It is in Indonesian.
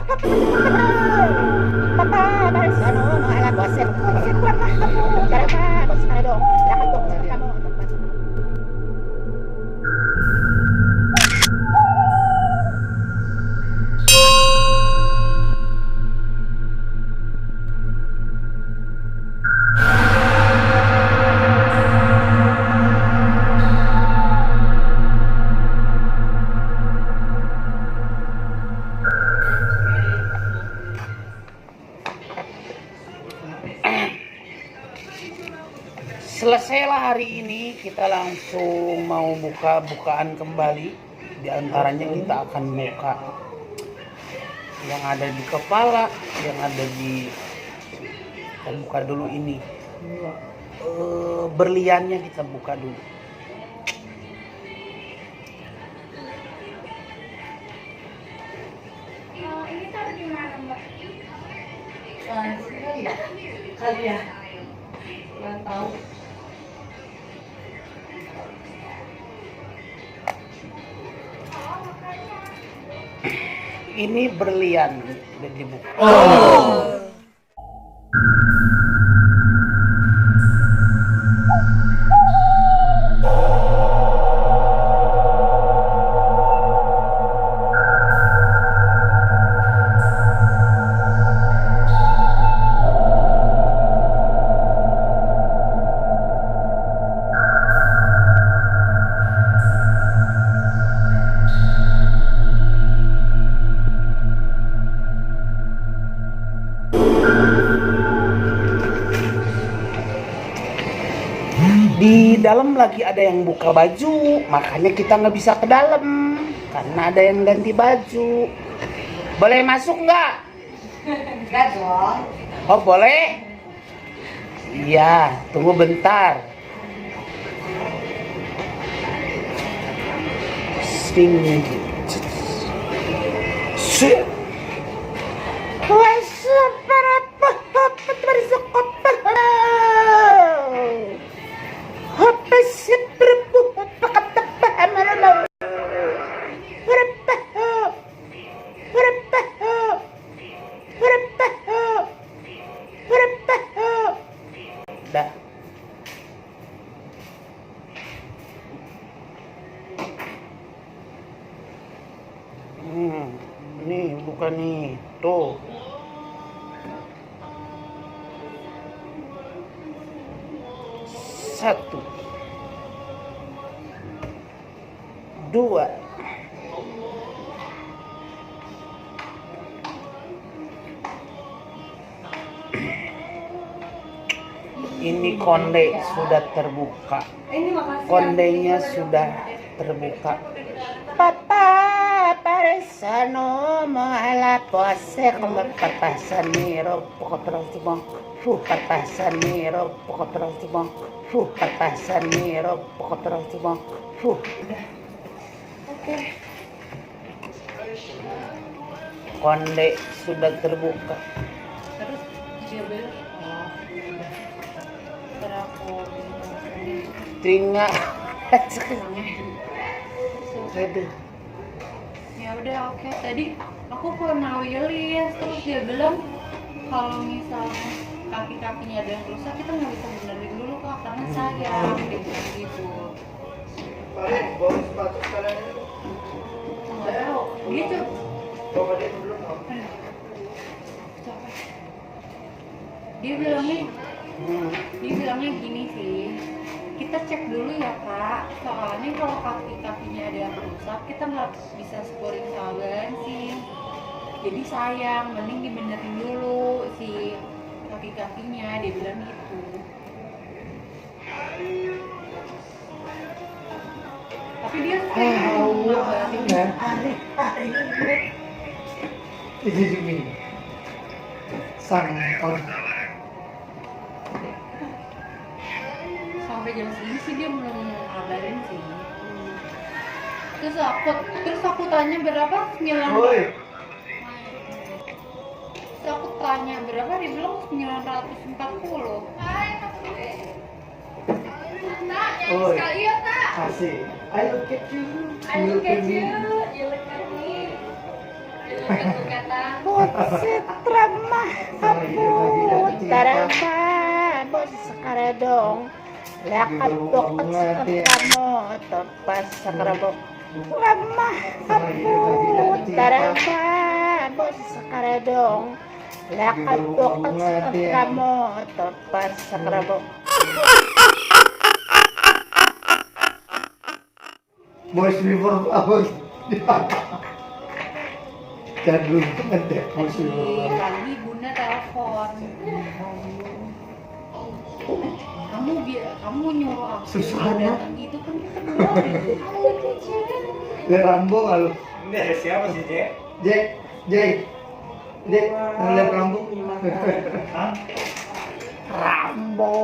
Papa, baris ano, mga alam, bosen. Kuat lah kamu. Berapa? Bos mana dong? Silakan dong, kamu. Selesailah hari ini, kita langsung mau bukaan kembali. Di antaranya kita akan buka yang ada di kepala, yang ada di, kita buka dulu ini. Berliannya kita buka dulu. Ini taruh di mana, Mbak? Kali ya, nggak tahu. Ini berlian udah dibuka. Di dalam lagi ada yang buka baju, makanya kita nggak bisa ke dalam karena ada yang ganti baju. Boleh masuk nggak? Enggak dong. Oh boleh? Iya, tunggu bentar. Sing. Dah. Nih bukan nih, tuh. Satu, dua, ini konde sudah terbuka. Kondenya sudah terbuka. Papa paresano ala pose come papa sanero poco prossimo. Papa sanero poco prossimo. Papa sanero poco prossimo. Oke. Konde sudah terbuka. Terus dia bilang, Tinggal. Aduh. ya udah oke. Tadi aku pernah Willis, terus dia bilang kalau misalnya kaki-kakinya ada yang rusak kita nggak bisa benerin dulu kak karena sayang dia bilang gitu. Nggak tahu gitu. Dia bilangnya gini sih, kita cek dulu ya kak, soalnya kalau kaki-kakinya ada yang rusak kita nggak bisa sporing sama bensin, jadi sayang, mending dibenerin dulu si kaki-kakinya, dia bilang gitu. Tapi dia sampai jam segini sih dia belum ngabarin sih. Terus aku tanya berapa? 900. Terus aku tanya berapa, dia bilang 940. Oi. Sekali ya tak? Asik. I look at you. I look at you, you look at me. You Putsit ramah ampun tarama bos sakaradong lakat dokat kamu tepas sakarabo ramah ampun tarama bos sakaradong lakat dokat kamu tepas sakarabo. Voice before flowers. Jadul banget deh voice before Tadi flowers. pagi bunda telepon. Kamu nyuruh aku Susah, datang itu kan kita belum itu. Le Rambo kalau Ini ada siapa sih, Jek? Jay, le Rambo. Rambo